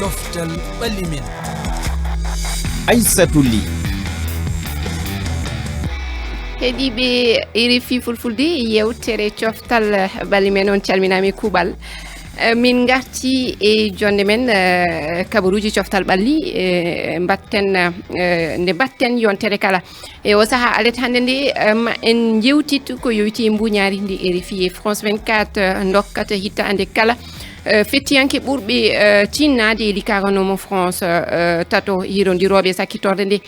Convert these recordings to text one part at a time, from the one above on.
coftal ɓalli men Aissatou Ly. heeɗiɓe RFI fulfulde yewtere coftal ɓalli men on calminami kuuɓal min garti e jonde men kabaruji coftal ɓalli nde batten yontere kala e o saaha alet hande nde en jewtit ko yowiti e mbuñaari ndi RFI e France 24 dokkata hittande kala fettiyanke ɓurɓe tinnade e likaranomo France tato hirodiroɓe sakkitorde nde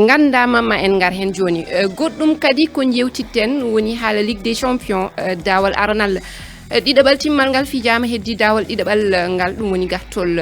gandama ma en gar hen joni goɗɗum kadi ko jewtitten woni haala Ligue des Champions dawal aranal ɗiɗaɓal timmal ngal fijama heddi dawal ɗiɗaɓal ngal ɗum woni gartol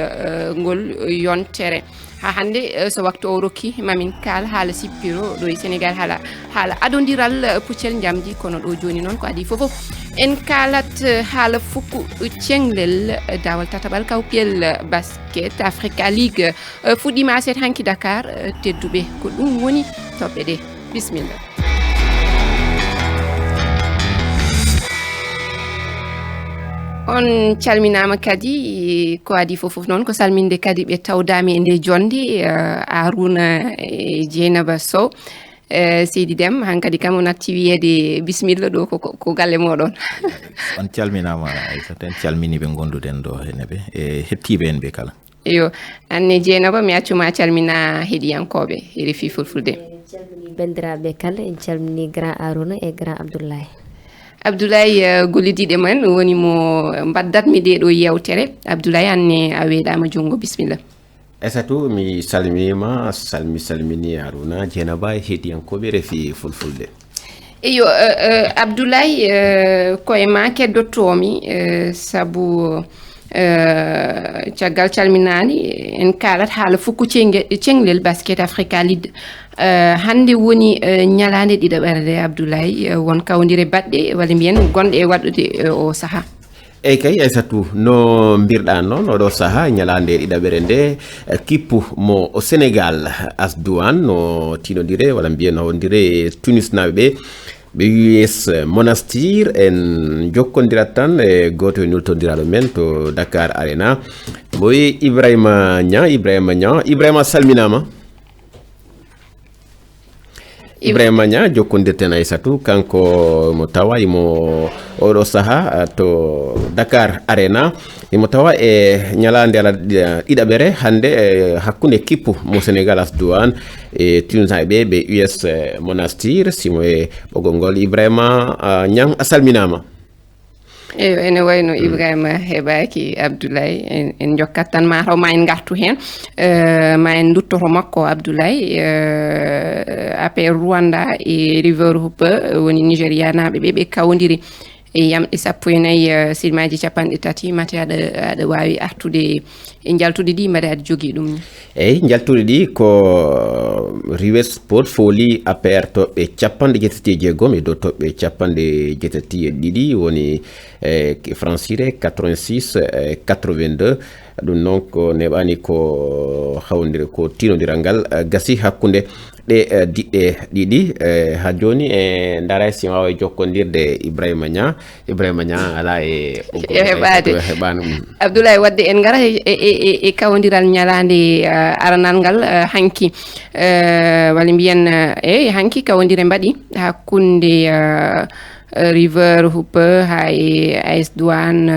ngol yontere ha hande so waktu o rokki mamin kal haala sippiro ɗo e Sénégal haala adodiral puccel jamdi kono ɗo joni noon ko adi fofoof en kalat haala fukku cenglel dawal tataɓal kawpiyel basket Africa League fuɗɗima aset hanki Dakar tedduɓe ko ɗum woni toɓɓe ɗe bisimilla. On calminama kadi ko adi fofoof noon ko salminde kadi ɓe tawdami e nde jonde Arouna e Dieynaba Sow Seydi Déme hankadi kam on atti wiyede bisimilla ɗo ko galle moɗon. On calminama Aissata en calmini ɓe gonduɗen ɗo heneɓe e hettiɓe en ɓe kala. Yo anne Dieynaba mi accuma calmina heeɗiyankoɓe RFI fulfulde. En calmini bandiraɓe kala en calmini grand Arouna e grand Abdoulaye gollidiɗe men woni mo mbaddatmi ɗe ɗo yewtere Abdoulaye anne a weeɗama jungo bisimilla. Aissatou mi salmini Arouna Dieynaba e heeɗiyankoɓe RFI fulfulde. Eyo Abdoulaye koye ma keddottomi sabu caggal calminani en kalat haala fukku cenglel basket Africa League hande woni ñalande ɗiɗaɓere Abdoulaye won kawdire baɗɗe walla mbiyen gonɗe e waɗude o saaha. Eyyi kay Aissatou no mbirɗa noon oɗo saaha ñalande ɗiɗaɓere nde kippu mo Sénégal AS Douane no tinodire walla mbiyen no hawodire Tunis naɓe ɓe US Monastir en jokkodirat tan e goto e nultodiraɗo men to Dakar Arena mo wi Ibrahima salminama. Ibrahima Niang jokkodirten Aissatou kanko mo tawa imo oɗo saaha to Dakar Arena imo tawa e ñalande ala ɗiɗaɓere hande hakkude kippu mo Sénégal AS Douane e Tunisaɓe ɓe US Monastir simo e ɓoggol ngol Ibrahima Niang a salminama. Eyo ene wayno Ibrahima heɓaki Abdoulaye en jokkat tan mataw ma en gartu hen ma en duttoto makko Abdoulaye APR Rwanda e River Hooper woni Nigéria naɓe ɓe kawdiri e yamɗe 14 silmaji 30 mate aɗa wawi artude e jaltude ɗi mbaɗa aɗa jogui ɗum. Eyyi jaltude ɗi ko River Sport fooli APR toɓɓe 76 e dow toɓɓe 72 woni francire 86 82 ɗum noon ko neɓani ko hawdire ko tinodiral ngal gasi hakkude ɗe diɗɗe ɗiɗi ha joni e dara si wawa jokkodirde Ibrahima Niang ala e heɓade Abdoulaye wadde en gara e kawdiral ñalande aranal ngal hanki walla mbiyen hanki kawdire mbaɗi hakkunde River Hooper ha e AS Douane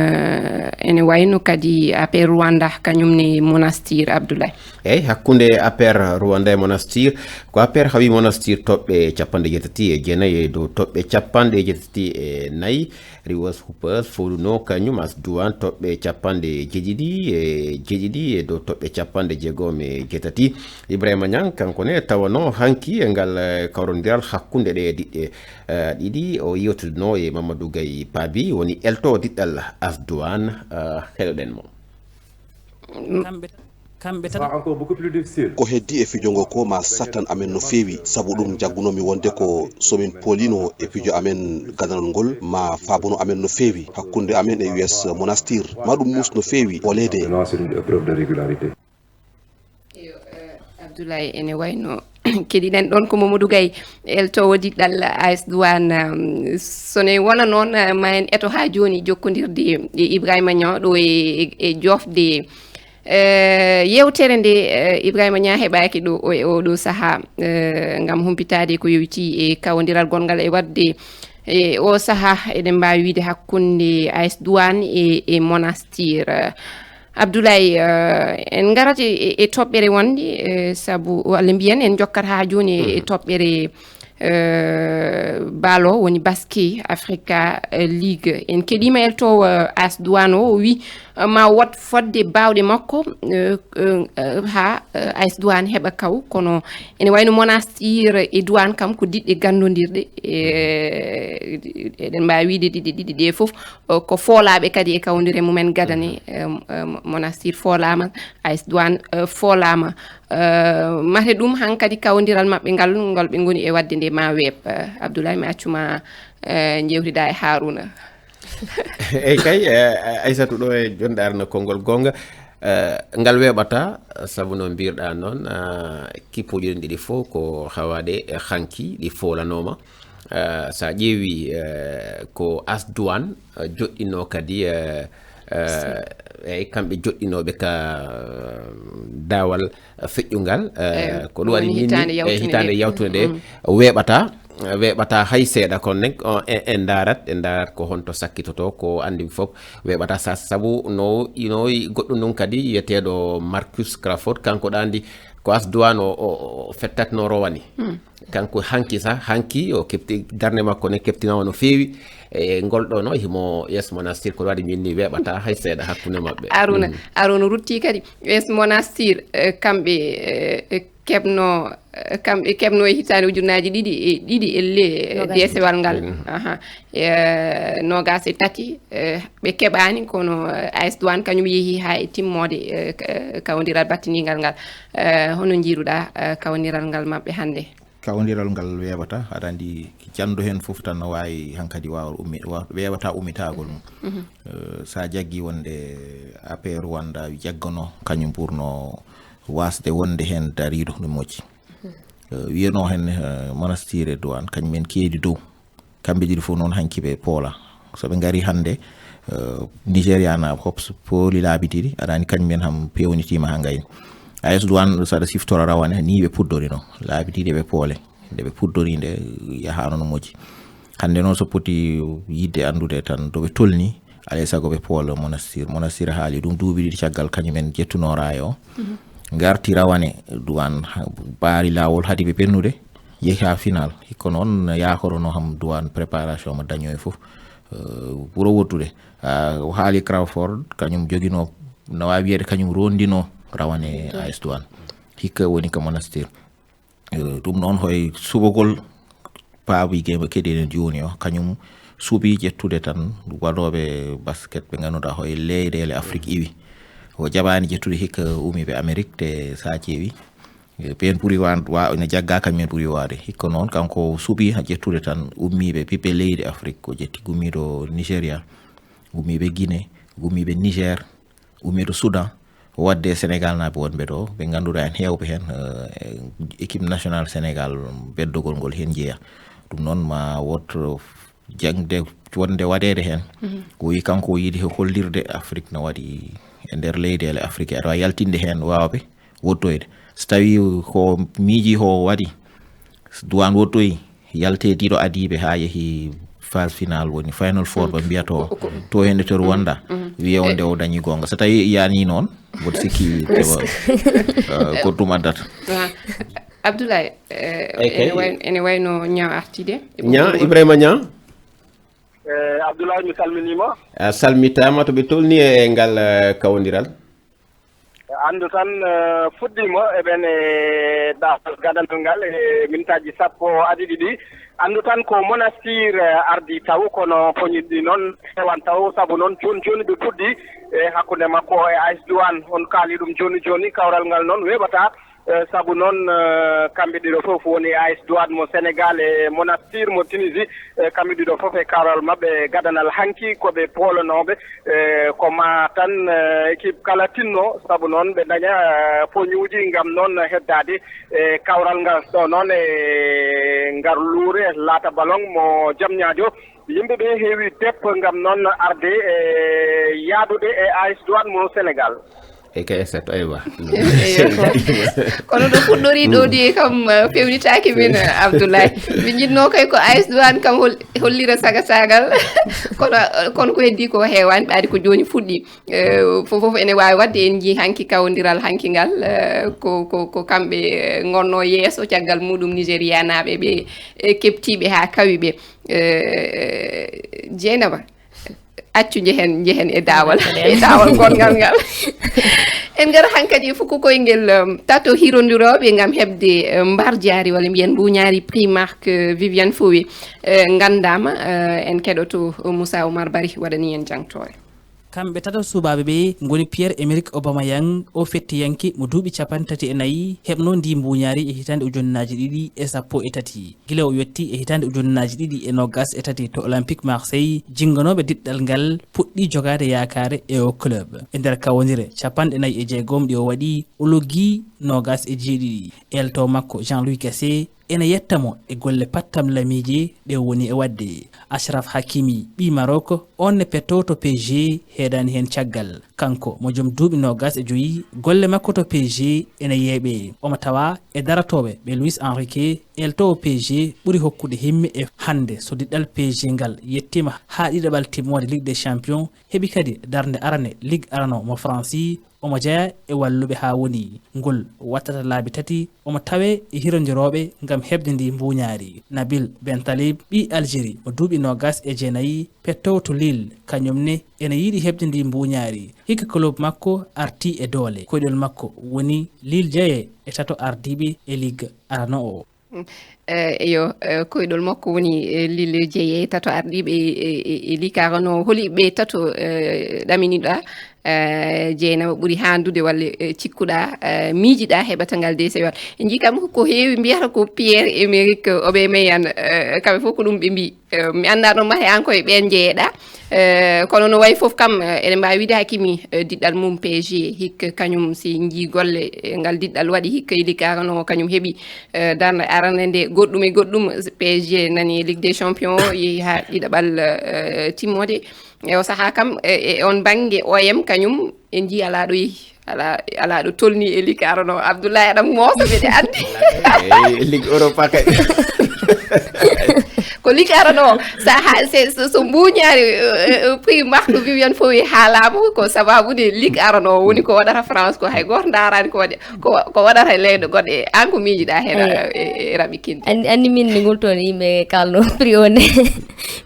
ene wayno kadi APR Rwanda kañumne Monastir Abdoulaye. Eyyi hakkunde APR Rwanda e Monastir ko APR hawi Monastir toɓɓe 79 e dow toɓɓe 74 River Hooper foluno kañum AS Douane toɓɓe 77 e dow toɓɓe 67 Ibrahima Niang kanko ne tawano hanki e ngal kawrodiral hakkunde ɗe diɗɗe ɗiɗi o yewtidino e Mamadou Gaye Pabi woni elto diɗɗal AS Douane heɗoɗen mo. kamɓe tan encore beaucoup plus difficile ko heddi e fijongo ko ma sattan amen no feewi sabu ɗum jaggunomi wonde ko somin polino e fijo amen gandanol ngol ma fabuno amen no feewi hakkunde amen e US Monastir ma ɗum mus no feewi wolede Abdoulaye ene wayno keɗiɗen ɗon ko Mamadou Gaye eltowo diɗɗal AS Douane sone wona noon ma en eto ha joni jokkodirde e Ibrahima Niang ɗo e jofde yewtere nde Ibrahima Nia heɓaki ɗo oɗo saaha ngam humpitade ko yowiti e kawodiral gongal e wadde o saaha eɗen mbawi wiide hakkunde AS Douane e Monastir. Abdoulaye en garati e toɓɓere wonde saabu walla mbiyen en jokkat ha joni e toɓɓere baalo woni Basque Africa League en keɗima eltowo AS Douane o wi ma wat fodde bawɗe makko ha AS Douane heɓa kaw kono ene wayno Monastir e Douane kam ko diɗɗe gandodirɗe eɗen mbawi wiide ɗiɗi ɗe foof ko foolaɓe kadi e kawdire mumen gadane Monastir foolama AS Douane foolama mate ɗum hankkadi kawdiral mabɓe ngol ɓe goni e wadde nde ma weeb. Abdoulaye mi accuma jewtida e Haruna. eyyi kay Aissatou ɗo e jonɗarno konngol gonga ngal weɓata saabu no mbirɗa noon kippuji ɗiɗi fof ko hawade hanki ɗi folanoma sa ƴeewi ko AS Douane joɗɗino kadi eyyi kamɓe joɗɗinoɓe ka dawal feƴƴungal ko ɗum waɗi min hitande yawtude nde weɓata hay seeɗa kono nek en darat ko honto sakkitoto ko andi fof weɓata sa saabu no goɗɗum ɗum kadi yiyeteɗo Marcus Crawford kanko ɗa andi ko AS Douane o fettatno rowani kanko hanki o kepti darde makko ne keptinama no feewi e ngolɗo no himo yes Monastir ko waɗi min ni weɓata hay seeɗa hakkude mabɓe. Aruna rutti kadi yes Monastir kamɓe keɓno e hitande ujunnaji ɗiɗi elle desewal ngal nogas e tati ɓe keɓani kono AS Douane kañum yeehi ha e timmode kawdiral battinigal ngal hono jiiruɗa kawdiral ngal mabɓe hande. Kawdiral ngal weɓata aɗa andi janndo hen fof tan no wawi hankadi weɓata ummitagol mum sa jaggi wonde APR Rwanda jaggano kañum ɓurno wasde wonde hen dariɗo no moƴƴi wiyano hen Monastir e Douane kañumen keedi dow kamɓe ɗiɗi fof noon hanki ɓe poola soɓe gari hande Nigéria na hops pooli laabi ɗiɗi aɗa andi kañumen ham pewnitima ha gayni AS Douane saɗa siftora rawane ni ɓe puddori no laabi ɗiɗi ɓe poole nde ɓe puddori nde yahano no moƴƴi hande noon so poti yidde andude tan doɓe tolni alay saago ɓe poola Monastir haali ɗum duuɓi ɗiɗi caggal kañumen jettuno raaya o garti rawane Douane baari lawol hadi ɓe pennude yehi ha final hikko noon yakorono ham Douane préparation mo dañoy fof ɓuuro wottude haali Crawford kañum joguino no wawi wiyede kañum rondino rawane AS Douane hikka woni ko Monastir ɗum noon hoye subagol paabi game keɗinen joni o kañum suuɓi ƴettude tan waɗoɓe basket ɓe ganduɗa hoye leyɗele Afrique iwi o jaɓani ƴettude hikka umiɓe Amérique te sa ƴeewi ɓen ɓuuri ne jagga kañumen ɓuuri wade hikka noon kanko suuɓi ha ƴettude tan ummiɓe ɓiɓɓe leydi Afrique ko ƴetti gummiɗo Nigéria gummiɓe Guinée gummiɓe Niger ummiɗo Soudan wadde Sénégal naɓe wonɓe ɗo ɓe ganduɗa en hewɓe hen équipe nationale Sénégal beddogol ngol hen jeeya ɗum noon ma wot jangde wonde waɗede hen o wi kanko o yiiɗi hollirde Afrique no waɗi e nder leyɗele Afrique aɗa wawi yaltinde hen wawɓe wottoyde so tawi ko miiji ho waɗi Douane wottoyi yalte diɗo adiɓe ha yeehi phase finale woni final four ɓe mbiyato to hende to Rwanda wiye wonde o dañi gonga so tawi yani noon mboɗo sikki ko ɗum addata. Abdoulaye ene wayno Nia artide Ibrahima Nia Abdoulaye mi salminima salmitama to ɓe tolni e ngal kawdiral andu tan fuɗɗima eɓen e ɗatal gadanal ngal e mintaji sappo adiɗi ɗi andu tan ko Monastir ardi taw kono poñiɗɗi noon hewan taw saabu noon joni ɓe puɗɗi e hakkude makko e AS Douane on kaali ɗum joni kawral ngal noon weɓata sabu noon kamɓe ɗiɗo fof woni AS Douane mo Sénégal e Monastir mo Tunisie kamɓe ɗiɗo fof e kawral mabɓe gadanal hanki koɓe poolanoɓe ko ma tan équipe kala tinno sabu noon ɓe daña poñuji gam noon heddade e kawral ngal ɗo noon e ngar luure laata ballon mo Diamniadio yimɓe ɓe heewi deppo gam noon arde e yaadude e AS Douane mo Sénégal. e kay set aywa kono ɗo fuɗɗori ɗo di kam fewnitaki min Abdoulaye mi jinno kay ko AS Douane kam hollira sagal kono ko heddi ko heewani ɓaadi ko joni fuɗɗi fof ene wawi wadde en jii hanki kawdiral hanki ngal ko kamɓe gonno yeeso caggal muɗum Nigéria naɓe ɓe keptiɓe ha kawi ɓe Dieynaba accu jehen e dawal gongal ngal en gara hankadi fof ko koyngel tato hirodiroɓe gam hebde mbardiari walla mbiyen mbuñaari prix marque Viviane Fowe gandama en keɗoto Moussa Oumar Bari waɗani en jangtore kamɓe tata subaɓe ɓe goni Pierre-Emerick Aubameyang o fettiyanke mo duuɓi 34 heɓno ndi mbuñaari e hitande 2013 gila o yetti e hitande 2023 to Olympique Marseille jingganoɓe diɗɗal ngal puɗɗi jogade yakare e o club e nder kawodire 46 ɗi o waɗi o loggi 27 elto makko Jean-Louis Gasset ene yettamo e golle pattam lamiji ɗe woni e wadde Achraf Hakimi ɓi Maroc on ne petto to PSG heedani hen caggal kanko mo joom duuɓi 25 golle makko to PSG ene yeeɓe omo tawa e daratoɓe ɓe Luis Enrique eltowo PSG ɓuuri hokkude himme e hande so diɗɗal PSG ngal yettima ha ɗiɗaɓal timmode Ligue des Champions heeɓi kadi darde arane Ligue arano mo Franci omo jeeya e walluɓe ha woni ngol wattata laabi 3 omo tawe e hirodiroɓe gam hebde ndi mbuñaari Nabil Bentalib ɓi Algérie mo duuɓi 29 pettowo to Lille kañumne ene yiiɗi hebde ndi mbuñaari hikka club makko arti e doole koyɗol makko woni Lille jeeye e tato ardiɓe e Ligue arano o eyo koyɗol makko woni Lille jeeye tato ardiɓe e Ligue arano holiɓe tato ɗaminiɗa Dieynaba ɓuuri handude walla cikkuɗa miijiɗa heɓata ngal desewal e jikam ko heewi mbiyata ko Pierre-Emerick Aubameyang kamɓe fof ko ɗum ɓe mbi mi anda ɗon mate an koye ɓen jeeyeɗa kono no wayi foof kam ene mbawi wiide Hakimi diɗɗal mum PSG hikka kañum si jii golle ngal diɗɗal waɗi hikka e Ligue arano kañum heeɓi darde arane nde goɗɗum e goɗɗum PSG nani Ligue des Champions yeehi ha ɗiɗaɓal timmode e o saaha kam e on banggue OM kañum en jii ala ɗo yeehi ala ɗo tolni e Ligue arano Abdoulaye aɗam moosa mbeɗe andi Ligue Europa kay ko Ligue arano so mbuñaari prix marque Viviane Fowe haalama ko sababude Ligue arano woni ko waɗata France ko hay goto darani ko waɗata leyɗe goɗɗe an ko miijiɗa hen e raɓi kindi andi min nde gultoon yimɓe kalno prix o ne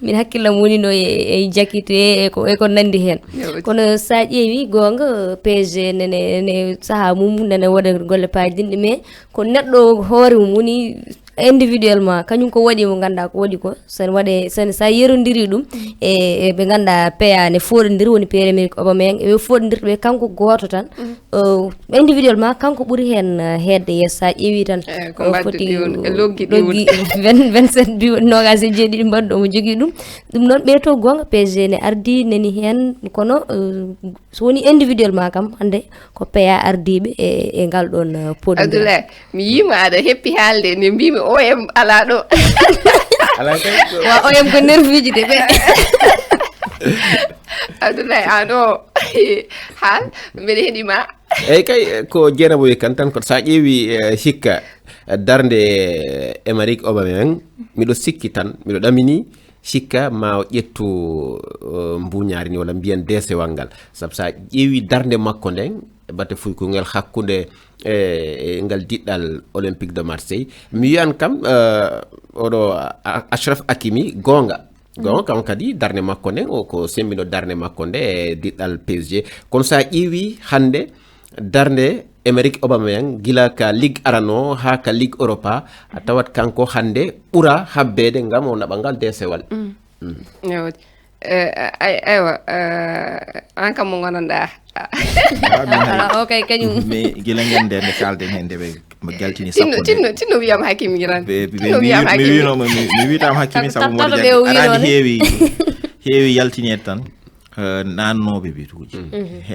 min hakkillam woni no e jakite eko nandi hen kono sa ƴeewi gonga PSG nene saaha mum nene waɗa golle pajinɗe mais ko neɗɗo hoore mum woni individuellement kañum ko waɗi mo ganduɗa ko waɗi ko sen waɗe sa yerodiri ɗum e ɓe ganduɗa PA ne foɗodiri woni Pierre-Emerick Aubameyang eɓe foɗodirta ɓe kanko goto tan individuellement kanko ɓuuri hen hedde yesso sa ƴeewi tan foti loggi 27 bi 27 mbaɗɗo omo jogui ɗum noon ɓe to gonga PSG ne ardi nani hen kono so woni individuellement kam hande ko PA ardiɓe e ngal ɗon podira Abdoulaye mi yima aɗa heppi haalde nde mbimi OM ala ɗo wa OM ko nerviji de ɓe Abdoulaye ano haal mbeɗa heeɗima eyyi kay ko Dieynaba wi kan tan ko sa ƴeewi hikka darde Emerick Aubameyang miɗo sikki tan miɗo ɗamini sikka ma o ƴettu mbuñaari ni walla mbiyen desewal ngal saabu sa ƴeewi darde makko nden batte fuykongel hakkude ngal diɗɗal Olympique de Marseille mi wiyan kam oɗo Achraf Hakimi gonga kam kadi darde makko nden o ko sembino darde makko nde e diɗɗal PSG kono sa ƴeewi hande darde Emerick Aubameyang gila ka Ligue arano ha ka Ligue Europa a tawat kanko hande ɓuura habbede ngam o naɓa ngal desewal aywa an kam mo gonanɗa o kay kañum mais gila ngel nde kalden hen nde ɓe galtini tinno wiyam Hakimi ran mi winoma mi witama Hakimi saabu moɗo arani heewi yaltinede tan nannoɓe bituji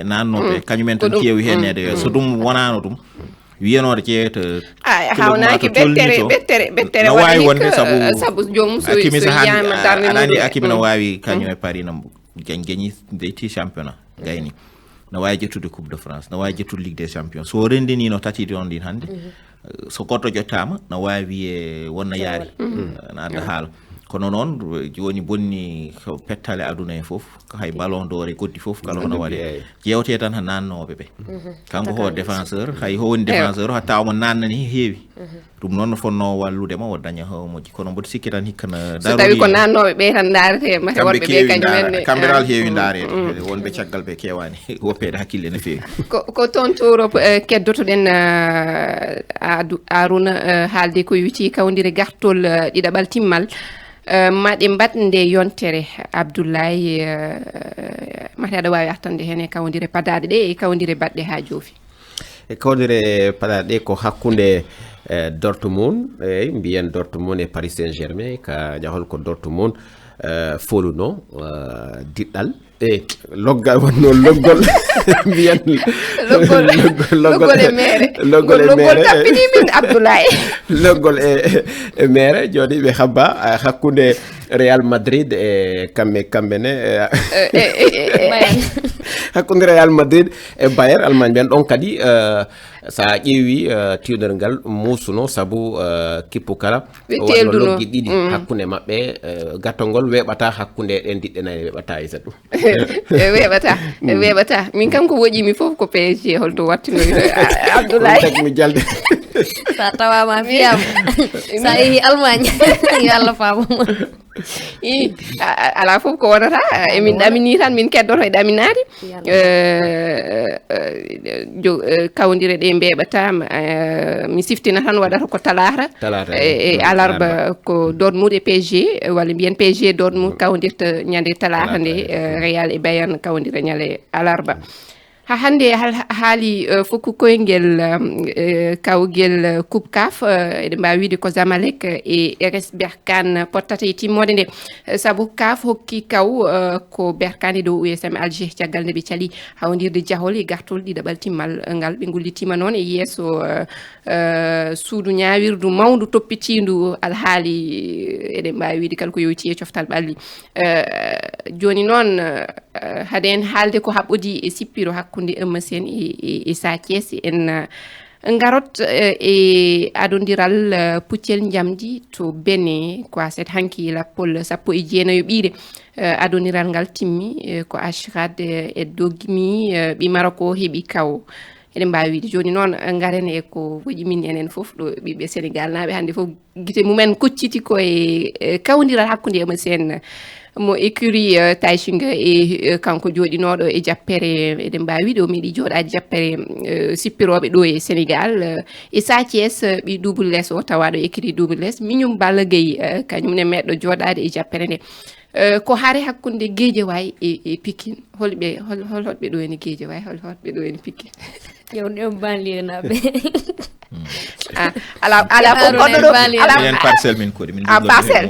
nannoɓe kañumen tan keewi hennede so ɗum wonano ɗum wiyanode ƴeewta hawnaki ɓettere no wawi wonde saabu jomum so yama darde aɗa andi Hakimi no wawi kañum e Paris no gañi deyti championnat gayni no wawi ƴettude coupe de France no wawi ƴettude ligue des champions so rendini no tati on ɗin hannde so goɗɗo ƴettama no wawi wiye wonna yaari no adda haala kono noon joni bonni pettale aduna en fof hay ballon d'or e goddi fof kala hono waɗe jewte tan ha nannoɓe ɓe kanko ho défenseur hay ho woni défenseur hatta omo nannani heewi ɗum noon no fonno walludema o daña moƴƴi kono mboɗo sikki tan hikka no so tawi ko nannoɓe ɓe tan daarete mate wonɓe ɓe kañumenne kamɓeral heewi daarede wonɓe caggal ɓe kewani woppede hakkille no feewi ko toon toro keddotoɗen Arouna haalde ko witi kawdire gartol ɗiɗaɓal timmal maɗe mbaɗnde yontere Abdoulaye mate aɗa wawi artande hen e kawdire padade ɗe e kawdire baɗɗe ha joofi e kawdire padade ɗe ko hakkude Dortmund mbiyen Dortmund e Paris Saint-Germain ka jahol ko Dortmund foluno diɗɗal loggal wonno loggol mbiyen loggol e mere loggol tappini min Abdoulaye loggol e mere joni ɓe habba hakkude Real Madrid e kamɓe ne hakkude Real Madrid e Bayern Allemagne ɓen ɗon kadi sa ƴeewi tiwnere ngal musuno sabu kippu kala wonno loggi ɗiɗi hakkunde maɓɓe gattol ngol weɓata hakkunde ɗen diɗɗe nayi weɓata e saɗum weɓata min kam ko woƴimi fof ko PSG holto wattinoyi Abdoulaye tagmi jalde sa tawama fiyama sa yeehi Allemagne yo Allah faamuma ala fof ko wonata emin ɗamini tan min keddoto e ɗaminade kawdire ɗe mbeɓatama mi siftina tan waɗata ko talata e alarba ko Dortmund e PSG walla mbiyen PSG Dortmund kawdirta ñande talata nde Real e Bayern kawdira ñande alarba ha hande haali fokku koyngel kawgel coupe CAF eɗen mbawi wiide ko Zamalek e RS Berkane pottata e timmode nde saabu CAF hokki kaw ko Berkane dow USM Alger caggal nde ɓe caali hawdirde jahol e gartol ɗiɗaɓal timmal ngal ɓe gullitima noon e yeeso suudu ñawirdu mawdu toppitindu alhaali eɗen mbawi wiide kala ko yowiti e coftal ɓalli joni noon hade en haalde ko haɓɓodi e sippiro hakkunde Eumeu Sène e Sa Thiès en garot e adodiral puccel jamdi to Benin ko aset hanki lappol sappo e jeenayo ɓiire adodiral ngal timmi ko Ashrad e dogmi ɓi Maroko heeɓi kaw eɗen mbawi wiide joni noon garen e ko woƴimin enen fof ɗo ɓiɓɓe Sénégal naɓe hande fof guite mumen kucciti koye kawdiral hakkude Eumeu Sène mo écurie Taïchinga e kanko joɗinoɗo e jappere eɗen mbawi wiide o meeɗi joɗade jappere sippiroɓe ɗo e Sénégal e Sa Thiès ɓi Double Less o tawaɗo écurie Double Less Mignum Balla Gueye kañumne meɗɗo joɗade e jappere nde ko haare hakkunde Guédiawaye e Pikine holɓe ɗo ene Guédiawaye holɓe ɗo ene Pikine ƴewɗo banlieue naɓe ala fof goɗɗo ɗo ala parcelle min koɗi min parcelle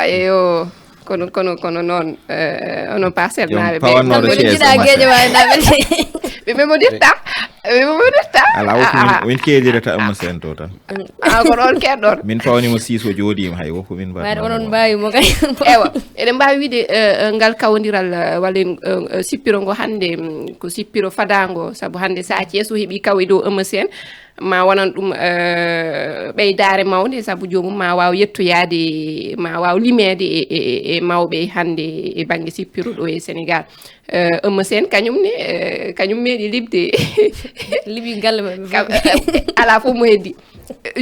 eyo kono noon onon parcelle naɓe ɓeɗiɗa Guédiawaye naɓe ɓe memodirta ala min keedirata Eumeu Sène to tan ko ɗon keɗɗon min pawnimo Ciss o joɗima hay woppo min mbaɗ onon mbawi mo kay ewa eɗen mbawi wiide ngal kawdiral walla sippiro ngo hande ko sippiro fadango saabu hande Sa Thiès o heeɓi kaw e dow Eumeu Sène ma wonan ɗum ɓeydare mawde saabu jomum ma waw yettoyade ma waw limede e mawɓe hande e banggue sippiruɗo e Sénégal Eumeu Sène kañum meeɗi libde liɓi galle maɓɓe ala fof mo heddi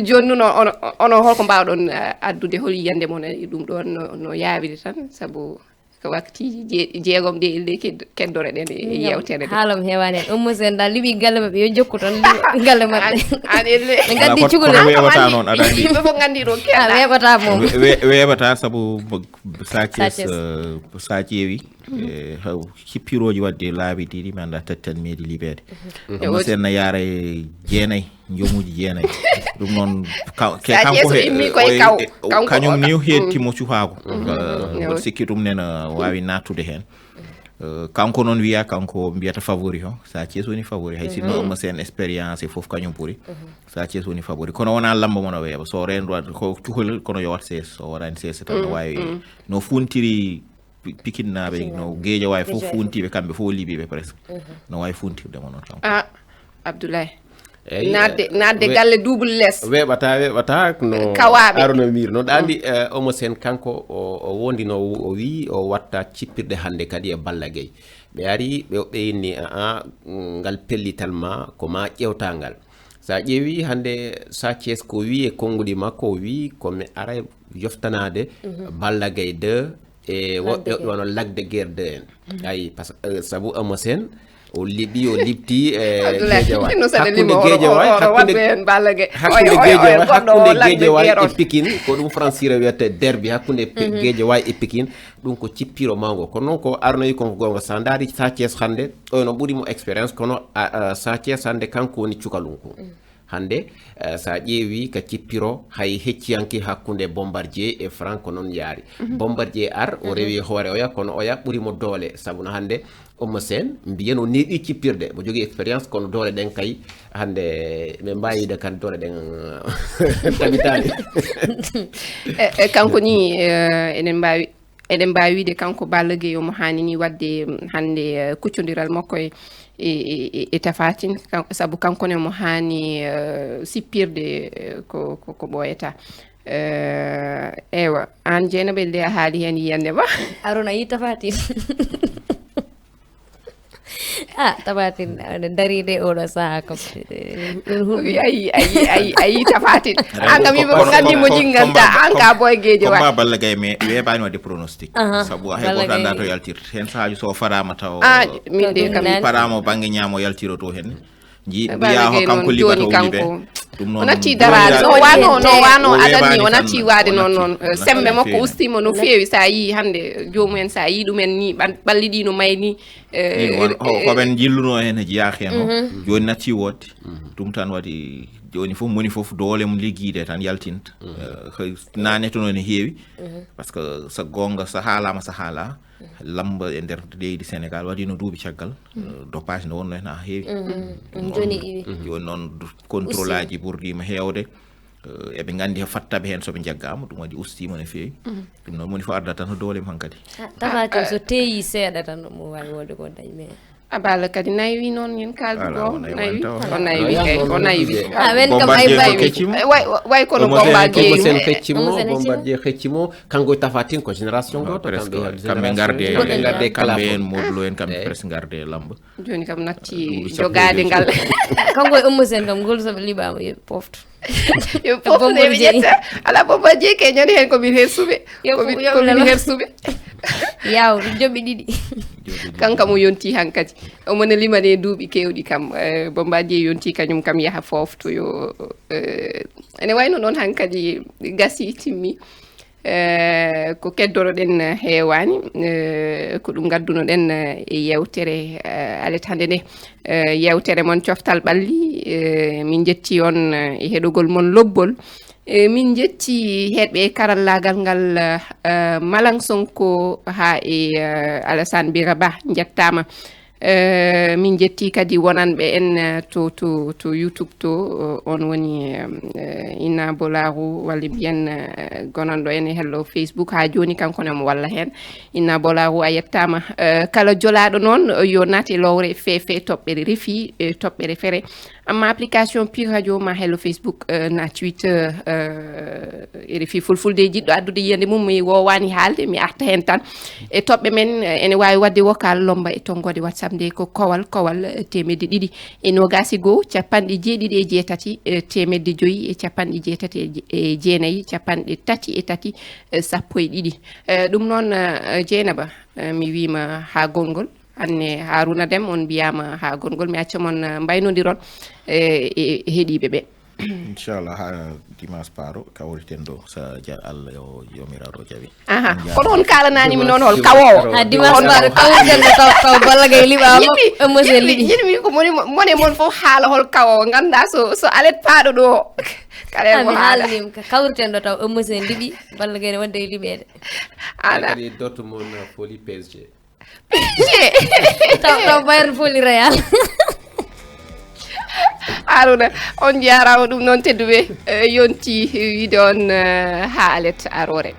joni noon ono holko mbawɗon addude hol yiyande mon ɗum ɗon no yawide tan saabu ko waktiji jeegom de elle keddore ɗen e yewtere ɗe haalam hewani hen Eumeu Sène dal liɓi galle maɓɓe yo jokku tan galle maɓɓe an elle ɓe gandi cugule weɓata noon aɗa andi yimɓe fof gandi ɗo weɓata moom weɓata saabu Sa Thiès sa ƴeewi hippiroji wadde laabi ɗiɗi mi anda tati tan meeɗi libede Eumeu Sène ne yaara e jeenayyi jomuji jeenayyi ɗum noon kanko kañum ni hettimo cuhako mboɗo sikki ɗum nena wawi nattude hen kanko noon wiya kanko mbiyata favori o Sa Thiès woni favori hay sinno Eumeu Sène expérience e foof kañum ɓuuri Sa Thiès woni favori kono wona lamba mono weeɓa so rendu ko cukalel kono yowat seesa so waɗani seesa tan no wawi no funtiri pikinnaɓe no geejo wawi fof funtiɓe kamɓe fof liɓiɓe presque no wawi funtirde mo noon tan Abdoulaye nadde galle double less weɓata no kawaɓe Arona mir noon andi Omo Sène kanko o wondino o wi o watta cippirde hande kadi e Balla Gaye ɓe ari ɓe ɓeyni ngal pellital ma ko ma ƴewtangal sa ƴeewi hande Sa Thies ko wi e konnguli makko o wi komi ara yoftanade Balla Gaye 2 e woɓɓe wono Lac de Guerre 2 en ayi par ce que sabu Omo Sène o liɓi o lipti hakkunde Guédiawaye e Pikine ko ɗum Francira wiyata derby hakkunde Guédiawaye e Pikine ɗum ko cippiro mawgo kono noon ko arnoyi konko gonga sa daari Sa Thies hande o no ɓuurimo expérience kono Sa Thies hande kanko woni cukalum ko hande sa ƴeewi ka cippiro hay hecciyanki hakkunde Bombardier e Franc ko noon yaari Bombardier ar o rewi hoore oya kono oya ɓuurimo doole sabu no hande Omo Sène mbiyen o neeɗi cippirde mo jogui expérience kono doole ɗen kay hande ɓe mbayide kan doole ɗen tabitani kanko ni eɗen mbawi wiide kanko Balla Gaye omo hani ni wadde hande kuccodiral makko e Tapha Tine sabu kankone mo hani sippirde ko ɓoyata ewa an Dieynaba nde a haali hen yiyande ma Arona yi Tapha Tine Tapha Tine daride oɗo saha kam ayi Tapha Tine an kam yimɓe ko gandimo jingganta an ka boy Guédiawaye combat Balla Gaye mais weɓani wadde pronostic sabu hay goto anda to yaltirta hen sahaji so farama taw min de kam parama banggue ñaamo yaltiro to hen mbiya ho kanko liɓata o liɓe ɗum noon onatti darade no wano adani onatti wade noon sembe makko ustimo no fewi sa yi hande jomumen sa yi ɗumen ni ɓalli ɗi no mayni koɓen jilluno hen e jeeyaka hen o joni natti wodde ɗum tan waɗi joni fof moni fof doole mum ligguide tan yaltinta nane to noon heewi par ce que so gonga so haala lamba e nder leydi Sénégal waɗi no duuɓi caggal dopage ne wonno hen ha heewi joni noon contrôle aji ɓurdima heewde eɓe gandi fattaɓe hen soɓe jaggama ɗum waɗi ustima no feewi ɗum noon moni fof arda tan no doole mum hankadi Tapha Tine so teeyi seeɗa tan mo wawi wonde ko dañi mais Balla kadi naywi noon yen kaldu ɗo naywi wen kam ay way kono Bombardier heccimo kanko Tapha Tine ko génération goto kamɓe garde kamɓe en Modou en kamɓe presque garde lamba joni kam natti jogade ngal kanko e Omo Sène kam gol soɓe liɓama yoɓe pofto yo pofto ɓe ƴetta ala Bombardier ke ñande hen komin hersuɓe komin hersuɓe yaw joɓɓe ɗiɗi kanka mo yonti hankadi omone limane duuɓi kewɗi kam Bombardier yonti kañum kam yaha foftoyo ene wayno noon hankadi gasi timmi ko keddoroɗen heewani ko ɗum gaddunoɗen e yewtere alet hande nde yewtere mon coftal ɓalli min jetti on e heɗogol mon lobbol min jetti heɗɓe karallagal ngal Malang Sonko ha e Alassane Bira Ba jettama min jetti kadi wonanɓe en to YouTube to on woni Inna Bolaru walla mbiyen gonanɗo en e hello Facebook ha joni kankone mo walla hen Inna Bolaru a yettama kala jolaɗo noon yo naate lowre fefe toɓɓere refi toɓɓere fere amma application Pure Radio ma hello Facebook na Twitter refi fulfulde jiɗɗo addude yiyande mum mi wowani haalde mi arta hen tan e toɓɓe men ene wawi wadde vocal lomba e tonggode WhatsApp nde ko kowal 2 e nogasi goho 7 temedde joyyi e 8 e jeenayyi 33 12 ɗum noon Dieynaba mi wima ha gongol anne Haruna Deme on mbiyama ha gongol mi acca mon mbaynodiron e heeɗiɓe ɓe inchallah ha dimanche paro kawriten ɗo so Allah yo yomiraɗo jaaɓi kono on kalananimi noon hol kawowo ha dimanche paro kawriten taw Balla Gaye liɓama monsieur liɗi yiɗmi ko mone mon fof haala hol kawowo ganda so alet paaɗo ɗo mi haalnim kawriten ɗo taw monsieur liɓi Balla Gaye ne wadde e liɓede kadi Dortmund foli PSG taw Bayern foli Real Aruna on jarama ɗum noon tedduɓe yonti wiide on ha alet arore